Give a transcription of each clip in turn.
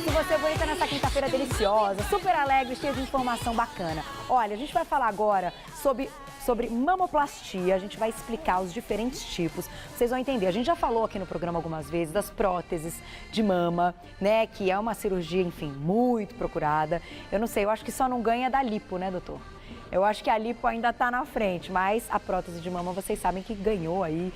Se você é bonita nessa quinta-feira deliciosa, super alegre, cheia de informação bacana. Olha, a gente vai falar agora sobre mamoplastia, a gente vai explicar os diferentes tipos, vocês vão entender. A gente já falou aqui no programa algumas vezes das próteses de mama, né, que é uma cirurgia, enfim, muito procurada. Eu não sei, eu acho que só não ganha da lipo, né, doutor? Eu acho que a lipo ainda está na frente, mas a prótese de mama, vocês sabem que ganhou aí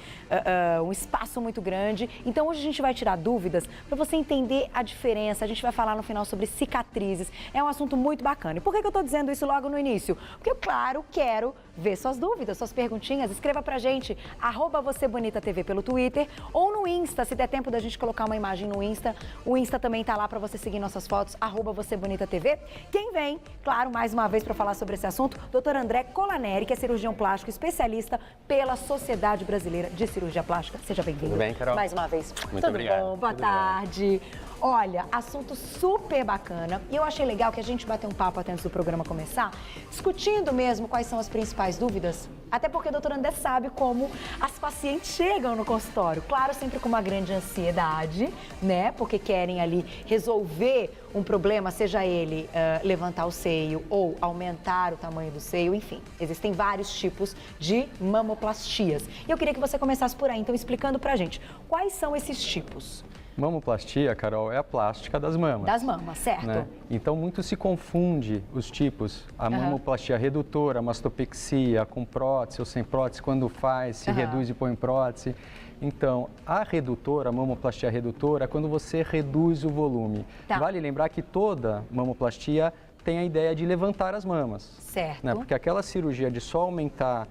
um espaço muito grande. Então hoje a gente vai tirar dúvidas para você entender a diferença. A gente vai falar no final sobre cicatrizes. É um assunto muito bacana. E por que eu estou dizendo isso logo no início? Porque eu, claro, quero ver suas dúvidas, suas perguntinhas. Escreva pra gente, @VocêBonitaTV pelo Twitter ou no Insta, se der tempo da gente colocar uma imagem no Insta. O Insta também tá lá para você seguir nossas fotos, @VocêBonitaTV. Quem vem, claro, mais uma vez para falar sobre esse assunto, Dr. André Colaneri, que é cirurgião plástico especialista pela Sociedade Brasileira de Cirurgia Plástica. Seja bem-vindo. Tudo bem, Carol? Mais uma vez. Muito obrigado. Tudo bom? Boa tarde. Olha, assunto super bacana. E eu achei legal que a gente bateu um papo até antes do programa começar, discutindo mesmo quais são as principais dúvidas. Até porque o doutor André sabe como as pacientes chegam no consultório. Claro, sempre com uma grande ansiedade, né? Porque querem ali resolver um problema, seja ele levantar o seio ou aumentar o tamanho do seio, enfim. Existem vários tipos de mamoplastias. E eu queria que você começasse por aí, então, explicando pra gente quais são esses tipos. Mamoplastia, Carol, é a plástica das mamas. Das mamas, certo. Né? Então, muito se confunde os tipos. A mamoplastia redutora, a mastopexia, com prótese ou sem prótese, quando faz, se reduz e põe prótese. Então, a redutora, a mamoplastia redutora, é quando você reduz o volume. Tá. Vale lembrar que toda mamoplastia tem a ideia de levantar as mamas. Certo. Né? Porque aquela cirurgia de só aumentar,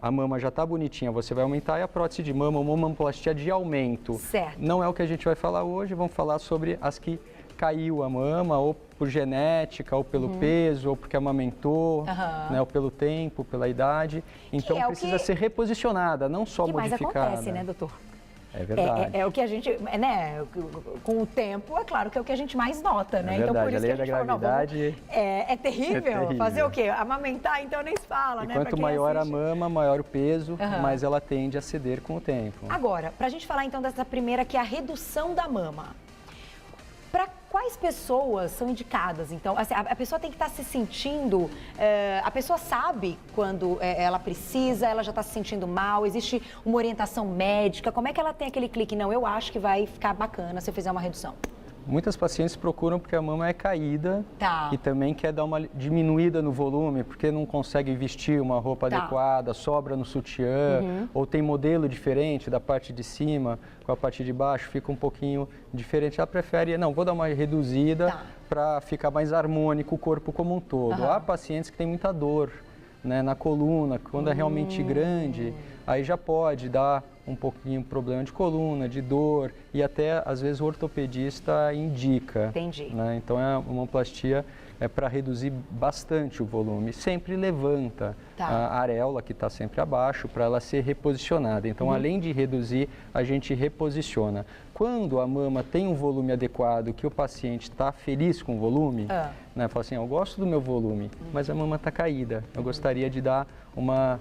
a mama já está bonitinha, você vai aumentar, e a prótese de mama, uma mamoplastia de aumento. Certo. Não é o que a gente vai falar hoje, vamos falar sobre as que caiu a mama, ou por genética, ou pelo peso, ou porque amamentou, né, ou pelo tempo, pela idade. Então precisa ser reposicionada, não só modificada. Que mais acontece, né, doutor? É verdade. É o que a gente, né, com o tempo, é claro que é o que a gente mais nota, né? É verdade, então por isso que a gente da gravidade é terrível. é terrível. Fazer o quê? Amamentar, então nem se fala, e né? quanto maior a mama, maior o peso, mais ela tende a ceder com o tempo. Agora, pra gente falar então dessa primeira, que é a redução da mama. Para quais pessoas são indicadas? Então, assim, a pessoa tem que estar se sentindo... a pessoa sabe quando ela precisa, ela já está se sentindo mal, existe uma orientação médica. Como é que ela tem aquele clique? Não, eu acho que vai ficar bacana se eu fizer uma redução. Muitas pacientes procuram porque a mama é caída e também quer dar uma diminuída no volume, porque não consegue vestir uma roupa adequada, sobra no sutiã, ou tem modelo diferente da parte de cima com a parte de baixo, fica um pouquinho diferente. Ela prefere, não, vou dar uma reduzida para ficar mais harmônico o corpo como um todo. Há pacientes que têm muita dor, né, na coluna, quando é realmente grande, aí já pode dar um pouquinho problema de coluna, de dor, e até às vezes o ortopedista indica. Entendi. Né? Então a mamoplastia é para reduzir bastante o volume. Sempre levanta a areola, que está sempre abaixo, para ela ser reposicionada. Então, além de reduzir, a gente reposiciona. Quando a mama tem um volume adequado, que o paciente está feliz com o volume, né, fala assim, eu gosto do meu volume, mas a mama está caída. Eu gostaria de dar uma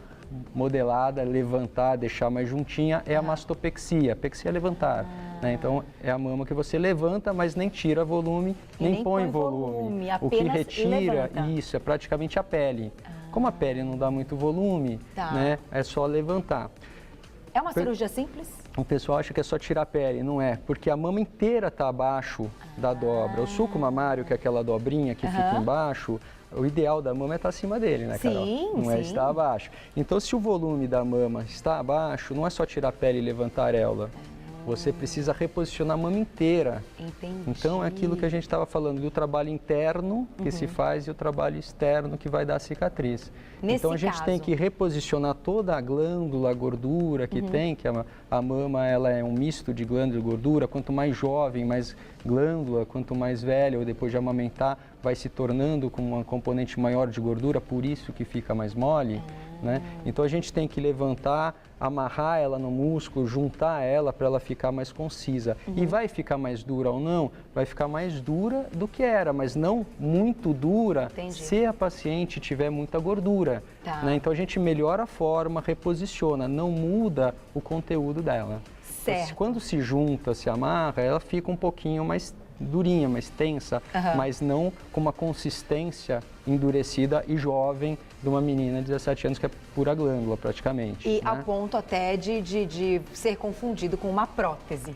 modelada, levantar, deixar mais juntinha, é a mastopexia. A pexia é levantar. Né? Então, é a mama que você levanta, mas nem tira volume, nem põe volume. O que retira, isso, é praticamente a pele. Como a pele não dá muito volume, né, é só levantar. É uma cirurgia simples? O pessoal acha que é só tirar a pele, não é, porque a mama inteira está abaixo da dobra. O sulco mamário, que é aquela dobrinha que fica embaixo, o ideal da mama é estar acima dele, né, Carol? Não é estar abaixo. Então, se o volume da mama está abaixo, não é só tirar a pele e levantar a areola. Você precisa reposicionar a mama inteira. Entendi. Então, é aquilo que a gente estava falando, do trabalho interno que se faz e o trabalho externo que vai dar a cicatriz. Então, a gente tem que reposicionar toda a glândula, a gordura que tem, que a mama ela é um misto de glândula e gordura. Quanto mais jovem, mais glândula, quanto mais velha ou depois de amamentar, vai se tornando com uma componente maior de gordura, por isso que fica mais mole. Né? Então, a gente tem que levantar, amarrar ela no músculo, juntar ela para ela ficar mais concisa. E vai ficar mais dura ou não? Vai ficar mais dura do que era, mas não muito dura se a paciente tiver muita gordura. Né? Então a gente melhora a forma, reposiciona, não muda o conteúdo dela. Certo. Quando se junta, se amarra, ela fica um pouquinho mais durinha, mais tensa, mas não com uma consistência endurecida e jovem de uma menina de 17 anos que é pura glândula praticamente. E né? ao ponto até de ser confundido com uma prótese.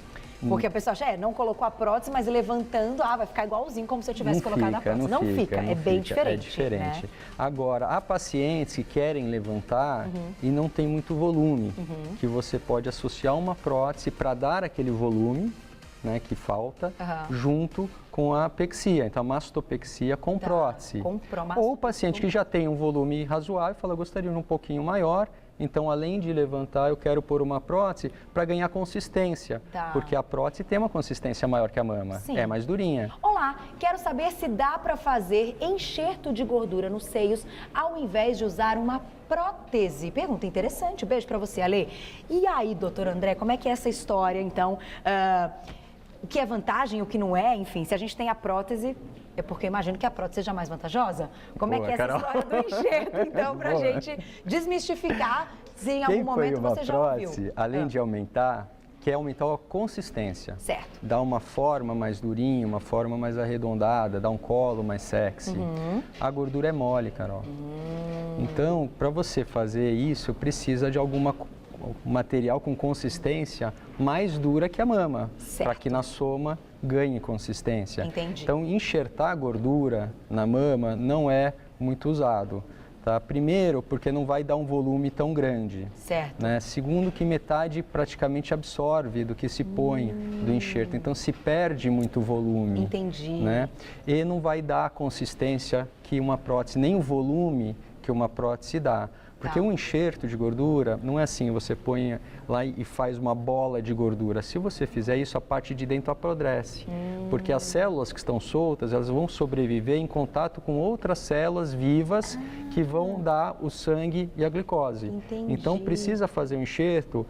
Porque a pessoa acha, não colocou a prótese, mas levantando, vai ficar igualzinho como se eu tivesse colocado a prótese. Não fica, é bem diferente. É diferente. Né? Agora, há pacientes que querem levantar e não tem muito volume, que você pode associar uma prótese para dar aquele volume, né, que falta, junto com a apexia. Então, a mastopexia com prótese. Ou o paciente que já tem um volume razoável e fala, gostaria de um pouquinho maior. Então, além de levantar, eu quero pôr uma prótese para ganhar consistência. Porque a prótese tem uma consistência maior que a mama. Sim. É mais durinha. Olá, quero saber se dá para fazer enxerto de gordura nos seios ao invés de usar uma prótese. Pergunta interessante. Beijo para você, Ale. E aí, doutor André, como é que é essa história, então? O que é vantagem, o que não é? Enfim, se a gente tem a prótese... É porque eu imagino que a prótese seja mais vantajosa. Como é que é essa história do enxerto, então, pra gente desmistificar se em algum momento você já ouviu? Além de aumentar, quer aumentar a consistência. Certo. Dar uma forma mais durinha, uma forma mais arredondada, dar um colo mais sexy. A gordura é mole, Carol. Então, para você fazer isso, precisa de algum material com consistência mais dura que a mama, para que na soma ganhe consistência. Entendi. Então, enxertar a gordura na mama não é muito usado. Tá? Primeiro, porque não vai dar um volume tão grande. Certo. Né? Segundo, que metade praticamente absorve do que se põe do enxerto. Então, se perde muito volume. Entendi. Né? E não vai dar a consistência que uma prótese, nem o volume que uma prótese dá. Porque um enxerto de gordura não é assim, você põe lá e faz uma bola de gordura. Se você fizer isso, a parte de dentro apodrece. Porque as células que estão soltas, elas vão sobreviver em contato com outras células vivas que vão dar o sangue e a glicose. Entendi. Então, precisa fazer um enxerto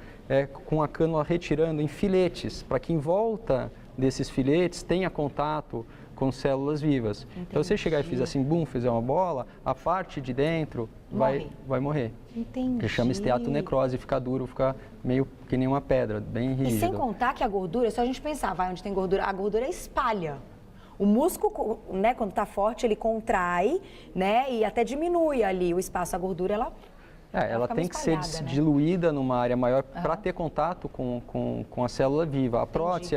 com a cânula retirando em filetes, para que em volta desses filetes tenha contato com células vivas. Entendi. Então, se você chegar e fizer assim, fizer uma bola, a parte de dentro vai morrer. Entendi. Que chama esteatonecrose, fica duro, fica meio que nem uma pedra, bem rígido. E sem contar que a gordura, se a gente pensar, onde tem gordura, a gordura espalha. O músculo, né, quando está forte, ele contrai, né, e até diminui ali o espaço. A gordura, ela tem que ser diluída numa área maior para ter contato com a célula viva. A prótese,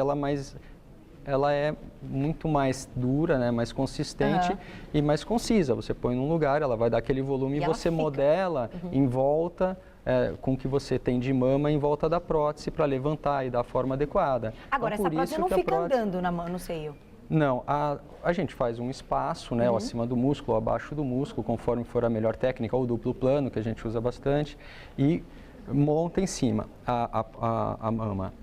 ela é muito mais dura, né, mais consistente e mais concisa. Você põe num lugar, ela vai dar aquele volume e você modela em volta com o que você tem de mama em volta da prótese para levantar e dar a forma adequada. Agora, então, essa prótese não fica andando no seio? Não, a gente faz um espaço, né, acima do músculo, abaixo do músculo, conforme for a melhor técnica, ou duplo plano, que a gente usa bastante, e monta em cima a mama.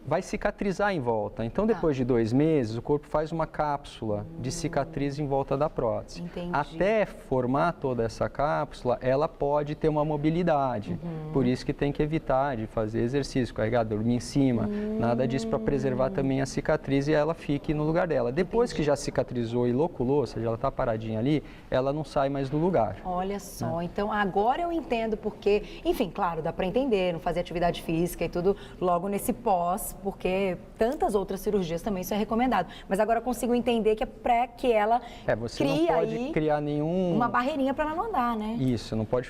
Vai cicatrizar em volta. Então, depois de 2 meses, o corpo faz uma cápsula de cicatriz em volta da prótese. Entendi. Até formar toda essa cápsula, ela pode ter uma mobilidade. Por isso que tem que evitar de fazer exercício, carregar, dormir em cima, nada disso, para preservar também a cicatriz e ela fique no lugar dela. Depois que já cicatrizou e loculou, ou seja, ela está paradinha ali, ela não sai mais do lugar. Olha só, então agora eu entendo porque, enfim, claro, dá para entender, não fazer atividade física e tudo logo nesse pós, porque tantas outras cirurgias também isso é recomendado. Mas agora eu consigo entender que é para que ela você não pode criar uma barreirinha para ela não andar, né? Isso, não pode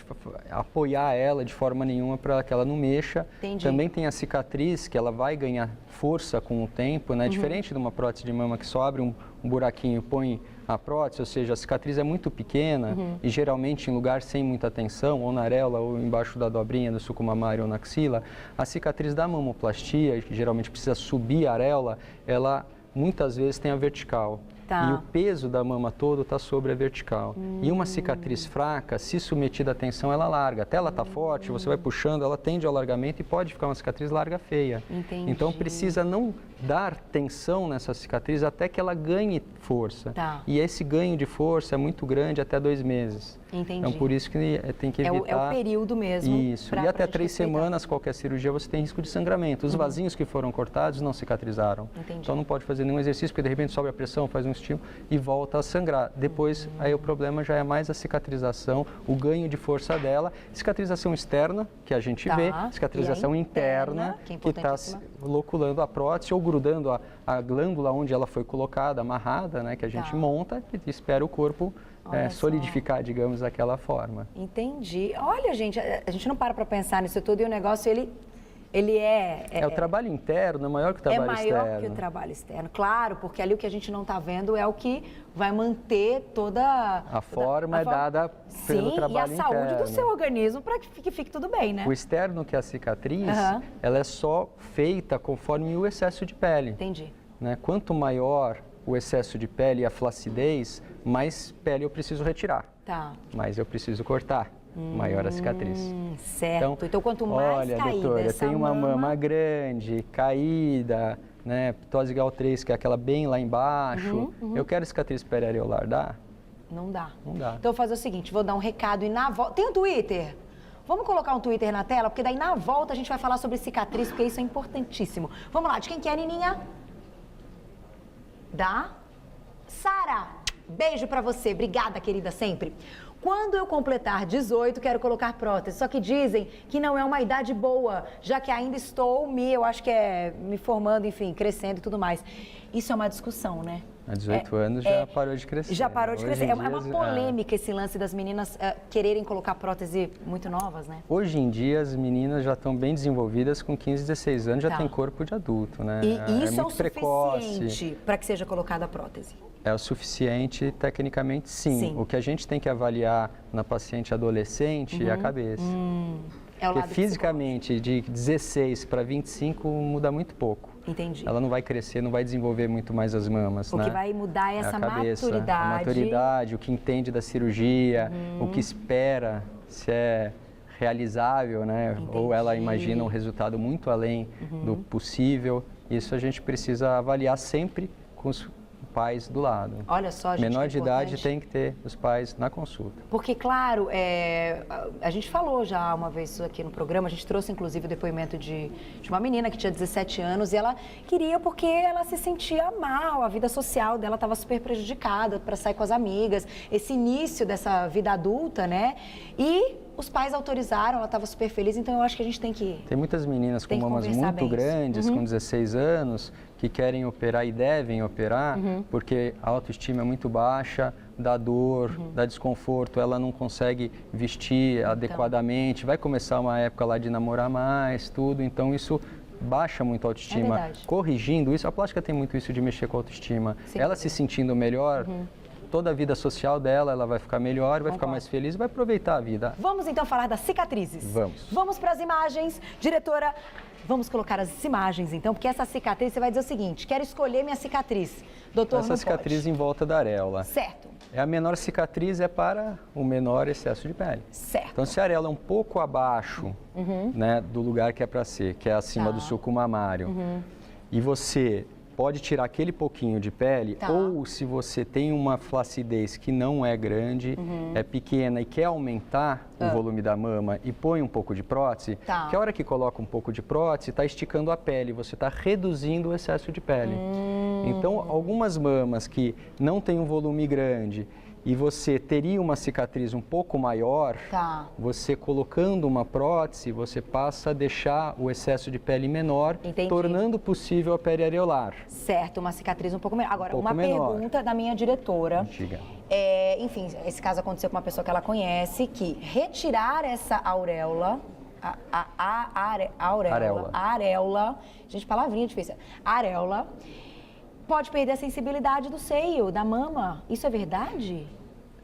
apoiar ela de forma nenhuma para que ela não mexa. Entendi. Também tem a cicatriz, que ela vai ganhar força com o tempo, né? Diferente de uma prótese de mama que só abre um buraquinho e põe a prótese, ou seja, a cicatriz é muito pequena e geralmente em lugar sem muita tensão, ou na areola, ou embaixo da dobrinha do sulco mamário ou na axila. A cicatriz da mamoplastia, que geralmente precisa subir a areola, ela muitas vezes tem a vertical. E o peso da mama todo está sobre a vertical. E uma cicatriz fraca, se submetida à tensão, ela larga. Até ela está forte, você vai puxando, ela tende ao alargamento e pode ficar uma cicatriz larga feia. Entendi. Então precisa não dar tensão nessa cicatriz até que ela ganhe força. E esse ganho de força é muito grande até 2 meses. Entendi. Então por isso que tem que evitar. É o período mesmo. Isso. E até 3 semanas, qualquer cirurgia, você tem risco de sangramento. Os vasinhos que foram cortados não cicatrizaram. Entendi. Então não pode fazer nenhum exercício, porque de repente sobe a pressão, faz um estímulo e volta a sangrar. Depois, aí o problema já é mais a cicatrização, o ganho de força dela, cicatrização externa, que a gente vê, cicatrização interna, que está loculando a prótese ou grudando a glândula onde ela foi colocada, amarrada, né, que a gente monta e espera o corpo solidificar, digamos, daquela forma. Entendi. Olha, gente, a gente não para pensar nisso tudo e o negócio, ele o trabalho interno é maior que o trabalho externo. É maior que o trabalho externo, claro, porque ali o que a gente não está vendo é o que vai manter toda... A forma é dada pelo trabalho interno. Sim, e a saúde do seu organismo para que fique tudo bem, né? O externo, que é a cicatriz, ela é só feita conforme o excesso de pele. Entendi. Né? Quanto maior o excesso de pele e a flacidez, mais pele eu preciso retirar. Mais eu preciso cortar. Maior a cicatriz. Certo. Então quanto mais olha, caída doutora, essa tem uma mama grande, caída, né, ptose GAL3, que é aquela bem lá embaixo. Eu quero cicatriz periareolar, dá? Não dá. Não dá. Então eu vou fazer o seguinte, vou dar um recado e na volta... Tem um Twitter? Vamos colocar um Twitter na tela, porque daí na volta a gente vai falar sobre cicatriz, porque isso é importantíssimo. Vamos lá, de quem que é, Nininha? Da Sara. Beijo pra você. Obrigada, querida, sempre. Quando eu completar 18, quero colocar prótese. Só que dizem que não é uma idade boa, já que ainda estou me formando, enfim, crescendo e tudo mais. Isso é uma discussão, né? Há 18 anos já parou de crescer. Já parou de crescer. É uma polêmica esse lance das meninas quererem colocar prótese muito novas, né? Hoje em dia as meninas já estão bem desenvolvidas, com 15, 16 anos já tem corpo de adulto, né? E isso é o precoce. suficiente para que seja colocada a prótese? É o suficiente, tecnicamente, sim. O que a gente tem que avaliar na paciente adolescente é a cabeça. Porque fisicamente, de 16 para 25, muda muito pouco. Entendi. Ela não vai crescer, não vai desenvolver muito mais as mamas, né? O que vai mudar é essa a cabeça, maturidade. A maturidade, o que entende da cirurgia, o que espera, se é realizável, né? Entendi. Ou ela imagina um resultado muito além do possível. Isso a gente precisa avaliar sempre com os pais do lado. Olha só, gente, menor de idade tem que ter os pais na consulta. Porque, claro, a gente falou já uma vez isso aqui no programa, a gente trouxe inclusive o depoimento de uma menina que tinha 17 anos e ela queria porque ela se sentia mal, a vida social dela estava super prejudicada para sair com as amigas, esse início dessa vida adulta, né? E os pais autorizaram, ela estava super feliz, então eu acho que a gente tem que... Tem muitas meninas com mamas muito grandes, com 16 anos, que querem operar e devem operar, porque a autoestima é muito baixa, dá dor, dá desconforto, ela não consegue vestir adequadamente, vai começar uma época lá de namorar mais, tudo, então isso baixa muito a autoestima. Corrigindo isso, a plástica tem muito isso de mexer com a autoestima. Ela se sentindo melhor... Toda a vida social dela, ela vai ficar melhor, vai ficar mais feliz e vai aproveitar a vida. Vamos então falar das cicatrizes. Vamos. Vamos para as imagens. Diretora, vamos colocar as imagens então, porque essa cicatriz, você vai dizer o seguinte, quero escolher minha cicatriz. Doutor, essa cicatriz em volta da areola. Certo. A menor cicatriz é para o menor excesso de pele. Certo. Então, se a areola é um pouco abaixo né, do lugar que é para ser, que é acima do sulco mamário, e você... pode tirar aquele pouquinho de pele, ou se você tem uma flacidez que não é grande, é pequena e quer aumentar o volume da mama e põe um pouco de prótese, que a hora que coloca um pouco de prótese, está esticando a pele, você está reduzindo o excesso de pele. Então, algumas mamas que não têm um volume grande e você teria uma cicatriz um pouco maior, você colocando uma prótese, você passa a deixar o excesso de pele menor, tornando possível a periareolar. Certo, uma cicatriz um pouco menor. Agora, uma pergunta da minha diretora. Diga. Enfim, esse caso aconteceu com uma pessoa que ela conhece, que retirar essa auréola, areola, gente, palavrinha difícil, areola, pode perder a sensibilidade do seio, da mama. Isso é verdade?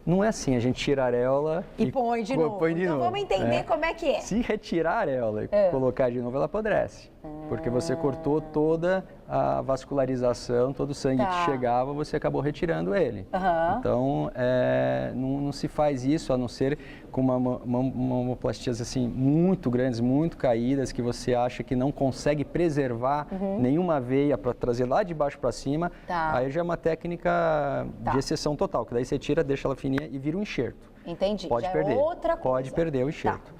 Não é assim, a gente tira a areola e põe de novo. Então vamos entender como é que é. Se retirar a areola e colocar de novo, ela apodrece. Porque você cortou toda a vascularização, todo o sangue que chegava, você acabou retirando ele. Então, não se faz isso, a não ser com mamoplastias assim, muito grandes, muito caídas, que você acha que não consegue preservar nenhuma veia para trazer lá de baixo para cima. Aí já é uma técnica de exceção total, que daí você tira, deixa ela fininha e vira um enxerto. Entendi. Pode perder. É outra coisa. Pode perder o enxerto.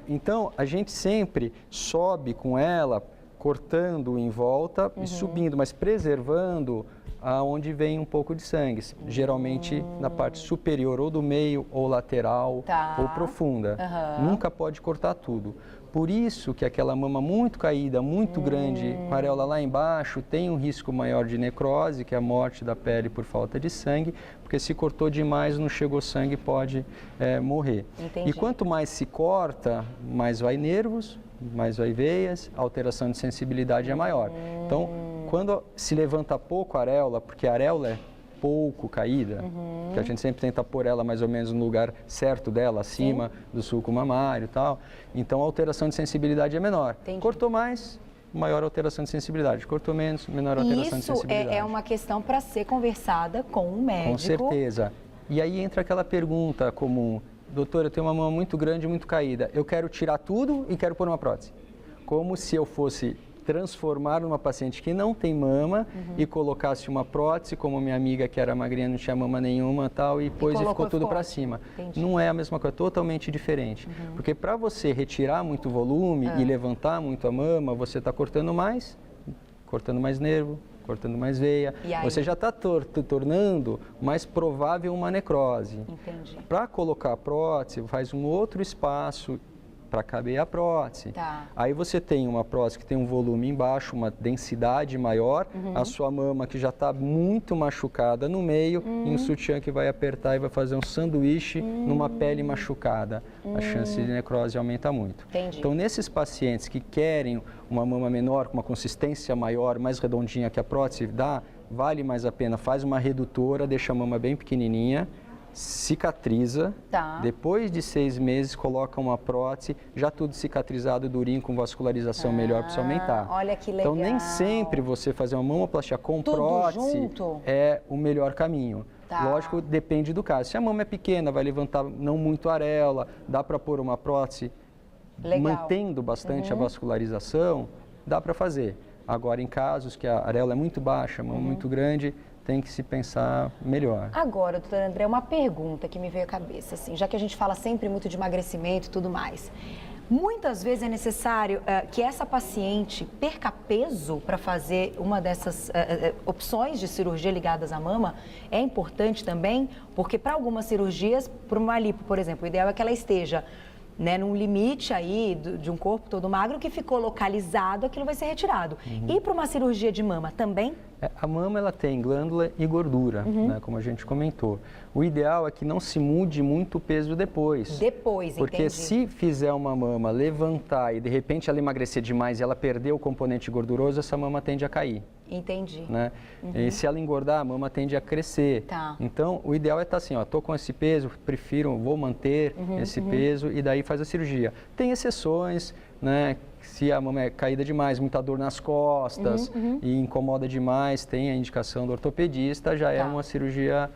Então, a gente sempre sobe com ela, cortando em volta e subindo, mas preservando aonde vem um pouco de sangue, geralmente na parte superior ou do meio ou lateral ou profunda. Nunca pode cortar tudo. Por isso que aquela mama muito caída, muito grande, com a areola lá embaixo, tem um risco maior de necrose, que é a morte da pele por falta de sangue, porque se cortou demais, não chegou sangue, pode morrer. Entendi. E quanto mais se corta, mais vai nervos, mais vai veias, a alteração de sensibilidade é maior. Então, quando se levanta pouco a areola, porque a areola é pouco caída, que a gente sempre tenta pôr ela mais ou menos no lugar certo dela, acima do sulco mamário e tal, então a alteração de sensibilidade é menor. Entendi. Cortou mais, maior alteração de sensibilidade. Cortou menos, menor alteração de sensibilidade. Isso é uma questão para ser conversada com um médico. Com certeza. E aí entra aquela pergunta comum: doutor, eu tenho uma mama muito grande, muito caída, eu quero tirar tudo e quero pôr uma prótese. Como se eu fosse transformar numa paciente que não tem mama e colocasse uma prótese, como minha amiga que era magrinha, não tinha mama nenhuma tal, e pôs e ficou tudo para cima. Entendi. Não é a mesma coisa, totalmente diferente. Porque para você retirar muito volume e levantar muito a mama, você está cortando mais nervo, cortando mais veia, você já está tornando mais provável uma necrose. Entendi. Para colocar a prótese, faz um outro espaço para caber a prótese. Tá. Aí você tem uma prótese que tem um volume embaixo, uma densidade maior, a sua mama que já está muito machucada no meio, e um sutiã que vai apertar e vai fazer um sanduíche numa pele machucada. A chance de necrose aumenta muito. Entendi. Então, nesses pacientes que querem uma mama menor, com uma consistência maior, mais redondinha que a prótese dá, vale mais a pena, faz uma redutora, deixa a mama bem pequenininha, cicatriza, depois de 6 meses coloca uma prótese, já tudo cicatrizado, durinho, com vascularização melhor para você aumentar. Olha que legal. Então nem sempre você fazer uma mamoplastia com prótese é o melhor caminho. Lógico, depende do caso. Se a mama é pequena, vai levantar não muito areola, dá para pôr uma prótese mantendo bastante a vascularização, dá para fazer. Agora, em casos que a areola é muito baixa, a mama muito grande, tem que se pensar melhor. Agora, doutor André, uma pergunta que me veio à cabeça, assim, já que a gente fala sempre muito de emagrecimento e tudo mais. Muitas vezes é necessário que essa paciente perca peso para fazer uma dessas opções de cirurgia ligadas à mama. É importante também, porque para algumas cirurgias, para uma lipo, por exemplo, o ideal é que ela esteja num limite aí de um corpo todo magro que ficou localizado, aquilo vai ser retirado. E para uma cirurgia de mama também? A mama ela tem glândula e gordura, né, como a gente comentou. O ideal é que não se mude muito o peso depois. Porque se fizer uma mama levantar e de repente ela emagrecer demais e ela perder o componente gorduroso, essa mama tende a cair. Entendi. Né? E se ela engordar, a mama tende a crescer. Então, o ideal é estar assim, ó, tô com esse peso, vou manter esse peso e daí faz a cirurgia. Tem exceções, né? Se a mama é caída demais, muita dor nas costas e incomoda demais, tem a indicação do ortopedista, já é uma cirurgia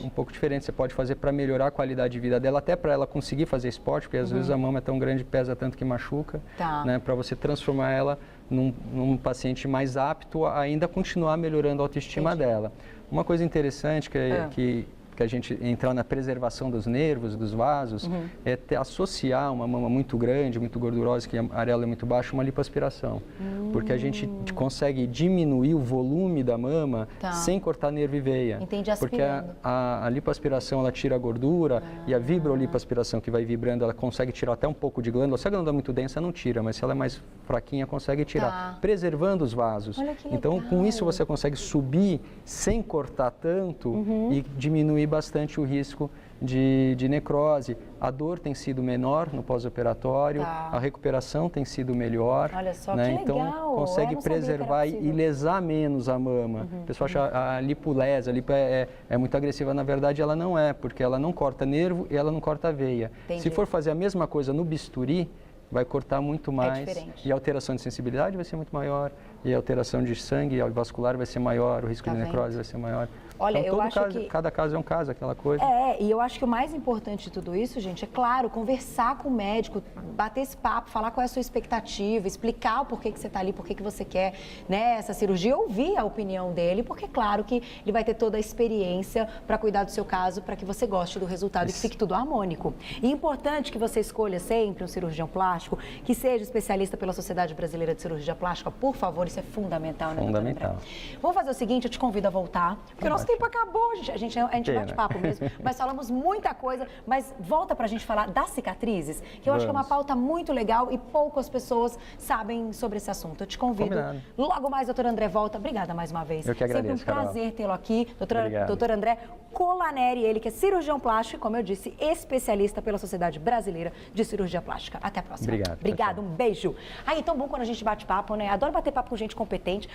um pouco diferente. Você pode fazer para melhorar a qualidade de vida dela, até para ela conseguir fazer esporte, porque às vezes a mama é tão grande, pesa tanto que machuca, né? Para você transformar ela num paciente mais apto a ainda continuar melhorando a autoestima dela. Uma coisa interessante que a gente entrar na preservação dos nervos, dos vasos, é associar uma mama muito grande, muito gordurosa, que a areola é muito baixa, uma lipoaspiração. Porque a gente consegue diminuir o volume da mama sem cortar nervo e veia. Porque a lipoaspiração, ela tira a gordura e a vibrolipoaspiração, que vai vibrando, ela consegue tirar até um pouco de glândula. Se a glândula é muito densa, não tira, mas se ela é mais fraquinha, consegue tirar, preservando os vasos. Então, com isso, você consegue subir sem cortar tanto e diminuir bastante o risco de necrose. A dor tem sido menor no pós-operatório, a recuperação tem sido melhor. Olha só, né? que legal. Então, consegue preservar e lesar menos a mama. O pessoal acha a lipo lesa, a lipo é muito agressiva. Na verdade, ela não é, porque ela não corta nervo e ela não corta veia. Se for fazer a mesma coisa no bisturi, vai cortar muito mais e a alteração de sensibilidade vai ser muito maior, e a alteração de sangue vascular vai ser maior, o risco de necrose vai ser maior. Olha, então, eu acho que... Cada caso é um caso, aquela coisa. E eu acho que o mais importante de tudo isso, gente, é claro, conversar com o médico, bater esse papo, falar qual é a sua expectativa, explicar o porquê que você está ali, porquê que você quer, né, essa cirurgia, ouvir a opinião dele, porque, claro, que ele vai ter toda a experiência para cuidar do seu caso, para que você goste do resultado e que fique tudo harmônico. E é importante que você escolha sempre um cirurgião plástico que seja especialista pela Sociedade Brasileira de Cirurgia Plástica, por favor, isso é fundamental, né, fundamental. Vamos fazer o seguinte, eu te convido a voltar, porque o nosso tempo acabou, gente. A gente bate papo mesmo, mas falamos muita coisa, mas volta pra gente falar das cicatrizes, que eu acho que é uma pauta muito legal e poucas pessoas sabem sobre esse assunto. Eu te convido. Combinado. Logo mais, doutor André volta. Obrigada mais uma vez. Eu que agradeço, sempre um prazer tê-lo aqui. Doutor André Colaneri, ele que é cirurgião plástico e, como eu disse, especialista pela Sociedade Brasileira de Cirurgia Plástica. Até a próxima. Obrigado. Obrigado, um beijo. Aí, tão bom quando a gente bate papo, né? Adoro bater papo com gente competente.